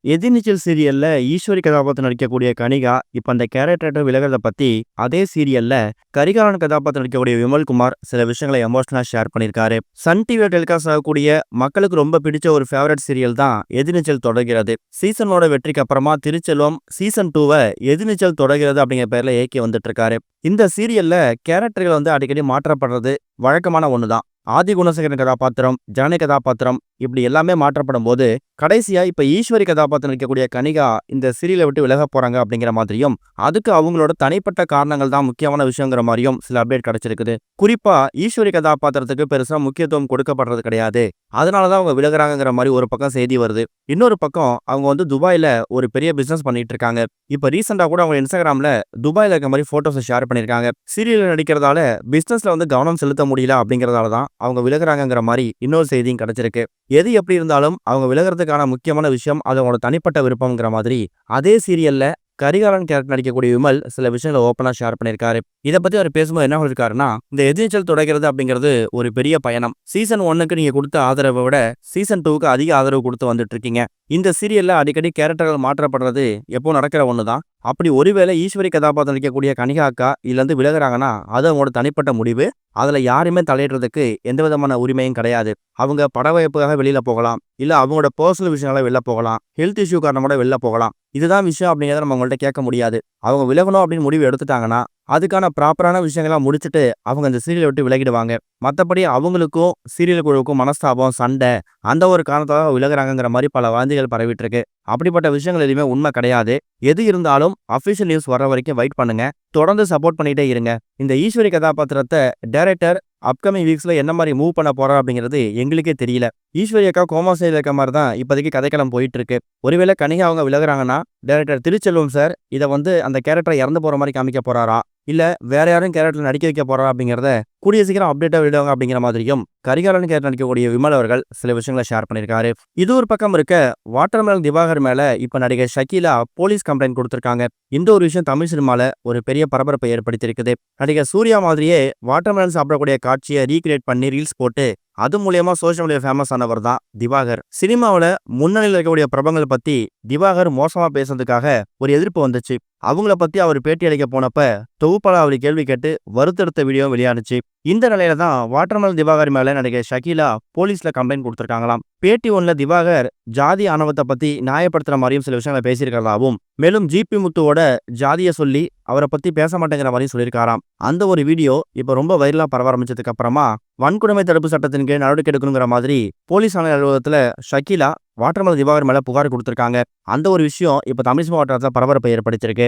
எதிர்நீச்சல் சீரியல்ல ஈஸ்வரி கதாபாத்திரம் நடிக்கக்கூடிய கனிகா இப்ப அந்த கேரக்டர் விலகிறத பத்தி அதே சீரியல்ல கரிகாலன் கதாபாத்திரம் நடிக்கக்கூடிய விமல்குமார் சில விஷயங்களை எமோஷனலா ஷேர் பண்ணியிருக்காரு. சன் டிவில டெலிகாஸ்ட் ஆகக்கூடிய மக்களுக்கு ரொம்ப பிடிச்ச ஒரு ஃபேவரட் சீரியல் தான் எதிர்நீச்சல் தொடர்கிறது. சீசனோட வெற்றிக்கு அப்புறமா திருச்செல்வம் சீசன் 2 எதிர்நீச்சல் தொடர்கிறது அப்படிங்கிற பேர்ல இயக்கி வந்துட்டு இருக்காரு. இந்த சீரியல்ல கேரக்டர்கள் அடிக்கடி மாற்றப்படுறது வழக்கமான ஒண்ணுதான். ஆதி குணசேகரன் கதாபாத்திரம், ஜனனி கதாபாத்திரம் இப்படி எல்லாமே மாற்றப்படும் போது கடைசியா இப்ப ஈஸ்வரி கதாபாத்திரம் நடிக்கக்கூடிய கனிகா இந்த சீரியலை விட்டு விலக போறாங்க அப்படிங்கிற மாதிரியும், அதுக்கு அவங்களோட தனிப்பட்ட காரணங்கள் தான் முக்கியமான விஷயங்கிற மாதிரியும் சில அப்டேட் கிடைச்சிருக்குது. குறிப்பா ஈஸ்வரி கதாபாத்திரத்துக்கு பெருசா முக்கியத்துவம் கொடுக்கப்படுறது கிடையாது, அதனாலதான் அவங்க விலகுறாங்கிற மாதிரி ஒரு பக்கம் செய்தி வருது. இன்னொரு பக்கம் அவங்க துபாயில ஒரு பெரிய பிசினஸ் பண்ணிட்டு இருக்காங்க. இப்ப ரீசெண்டா கூட அவங்க இன்ஸ்டாகிராம்ல துபாயில இருக்க மாதிரி போட்டோஸ் ஷேர் பண்ணிருக்காங்க. சீரியல் நடிக்கிறதால பிசினஸ்ல கவனம் செலுத்த முடியல அப்படிங்கறதாலதான் அவங்க விலகுறாங்கிற மாதிரி இன்னொரு செய்தியும் கிடைச்சிருக்கு. எது எப்படி இருந்தாலும் அவங்க விலகிறதுக்கான முக்கியமான விஷயம் அது அவங்களோட தனிப்பட்ட விருப்பம்ங்கிற மாதிரி அதே சீரியல்ல கரிகாலன் கேரக்டர் நடிக்கக்கூடிய விமல் சில விஷயங்களை ஓப்பனா ஷேர் பண்ணியிருக்காரு. இதை பத்தி அவர் பேசும்போது என்ன சொல்லிருக்காருன்னா, இந்த எதிர்நீச்சல் தொடர்கிறது அப்படிங்கிறது ஒரு பெரிய பயணம். சீசன் 1க்கு நீங்க கொடுத்த ஆதரவை விட சீசன் 2க்கு அதிக ஆதரவு கொடுத்து வந்துட்டு இருக்கீங்க. இந்த சீரியல்ல அடிக்கடி கேரக்டர்கள் மாற்றப்படுறது எப்போ நடக்கிற ஒண்ணுதான். அப்படி ஒருவேளை ஈஸ்வரி கதாபாத்திரம் நடிக்கக்கூடிய கனிகா அக்கா இதுல விலகுறாங்கன்னா அது அவங்களோட தனிப்பட்ட முடிவு. அதுல யாருமே தலையிடுறதுக்கு எந்த விதமான உரிமையும் கிடையாது. அவங்க பட வாய்ப்புக்காக வெளியில போகலாம், இல்ல அவங்களோட பர்சனல் விஷயங்கள வெளில போகலாம், ஹெல்த் இஷ்யூ காரணமாக வெளில போகலாம். இதுதான் விஷயம் அப்படிங்கிறத நம்ம அவங்கள்ட்ட கேட்க முடியாது. அவங்க விலகணும் அப்படின்னு முடிவு எடுத்துட்டாங்கன்னா அதுக்கான ப்ராப்பரான விஷயங்கள்லாம் முடிச்சுட்டு அவங்க அந்த சீரியலை விட்டு விலகிடுவாங்க. மற்றபடி அவங்களுக்கும் சீரியல் குழுவுக்கும் மனஸ்தாபம், சண்டை அந்த ஒரு காரணத்தால விலகுறாங்கிற மாதிரி பல வாந்திகள் பரவிட்டு இருக்கு. அப்படிப்பட்ட விஷயங்கள் எதுவுமே உண்மை கிடையாது. எது இருந்தாலும் அஃபிஷியல் நியூஸ் வர வரைக்கும் வெயிட் பண்ணுங்க. தொடர்ந்து சப்போர்ட் பண்ணிட்டே இருங்க. இந்த ஈஸ்வரி கதாபாத்திரத்தை டைரக்டர் அப்கமிங் வீக்ஸ்ல என்ன மாதிரி மூவ் பண்ண போறா அப்படிங்கிறது எங்களுக்கே தெரியல. ஈஸ்வரி அக்கா கோமா சைடில் இருக்க மாதிரி தான் இப்போதைக்கு கதைக்களம் போயிட்டு இருக்கு. ஒருவேளை கனிகா அவங்க விலகுறாங்கன்னா டைரக்டர் திருச்செல்வம் சார் இதை அந்த கேரக்டரை இறந்து போற மாதிரி காமிக்க போறாரா, இல்ல வேற யாரும் கேரக்டர் நடிக்க வைக்க போறா அப்படிங்கிறத கூடிய சீக்கிரம் அப்டேட்டா விடுவாங்க அப்படிங்கிற மாதிரியும் கரிகாலன் கேரக்டர் நடிக்கக்கூடிய விமல் அவர்கள் சில விஷயங்களை ஷேர் பண்ணியிருக்காரு. இது ஒரு பக்கம் இருக்க, வாட்டர்மெலன் திவாகர் மேல இப்ப நடிகை ஷக்கீலா போலீஸ் கம்ப்ளைண்ட் கொடுத்திருக்காங்க. இந்த ஒரு விஷயம் தமிழ் சினிமால ஒரு பெரிய பரபரப்பை ஏற்படுத்தியிருக்குது. நடிகர் சூர்யா மாதிரியே வாட்டர்மெலன் சாப்பிடக்கூடிய காட்சியை ரீக்ரியேட் பண்ணி ரீல்ஸ் போட்டு அது மூலியமா சோசியல் மீடியா ஃபேமஸ் ஆனவர் தான் திவாகர். சினிமாவில் முன்னணியில் இருக்கக்கூடிய பிரபலங்கள் பத்தி திவாகர் மோசமா பேசுறதுக்காக ஒரு எதிர்ப்பு வந்துச்சு. அவங்கள பத்தி அவர் பேட்டி அளிக்க போனப்ப தொகுப்பாளர் அவர் கேள்வி கேட்டு வருத்தெடுத்த வீடியோ வெளியானுச்சு. இந்த நிலையில தான் வாட்டர்மெலன் திவாகர் மேல நடிகை ஷக்கீலா போலீஸ்ல கம்ப்ளைண்ட் கொடுத்திருக்காங்களாம். பேட்டி ஒன்ல திவாகர் ஜாதி ஆணவத்தை பத்தி நியாயப்படுத்துற மாதிரியும் சில விஷயங்களை பேசியிருக்கிறதாவும், மேலும் ஜிபி முத்துவோட ஜாதியை சொல்லி அவரை பத்தி பேச மாட்டேங்கிற மாதிரியும் சொல்லியிருக்காராம். அந்த ஒரு வீடியோ இப்ப ரொம்ப வைரலா பரவ ஆரம்பிச்சதுக்கு அப்புறமா வன்கொடுமை தடுப்பு சட்டத்தின் கீழ் நடவடிக்கை எடுக்கணுங்கிற மாதிரி போலீஸ் ஆணையர் அலுவலகத்துல ஷக்கீலா வாட்டர்மெலன் திவாகர் மேல புகார் கொடுத்திருக்காங்க. அந்த ஒரு விஷயம் இப்ப தமிழ் சினிமா வட்டாரத்தில் பரபரப்பை ஏற்படுத்தியிருக்கு.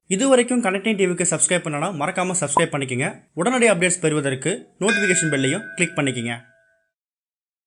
இது வரைக்கும் கனெக்டிங் டிவிக்கு சப்ஸ்கிரைப் பண்ணனா மறக்காம சப்ஸ்கிரைப் பண்ணிக்கங்க. உடனடி அப்டேட்ஸ் பெறுவதற்கு நோட்டிஃபிகேஷன் பெல்லையும் கிளிக் பண்ணிக்கங்க.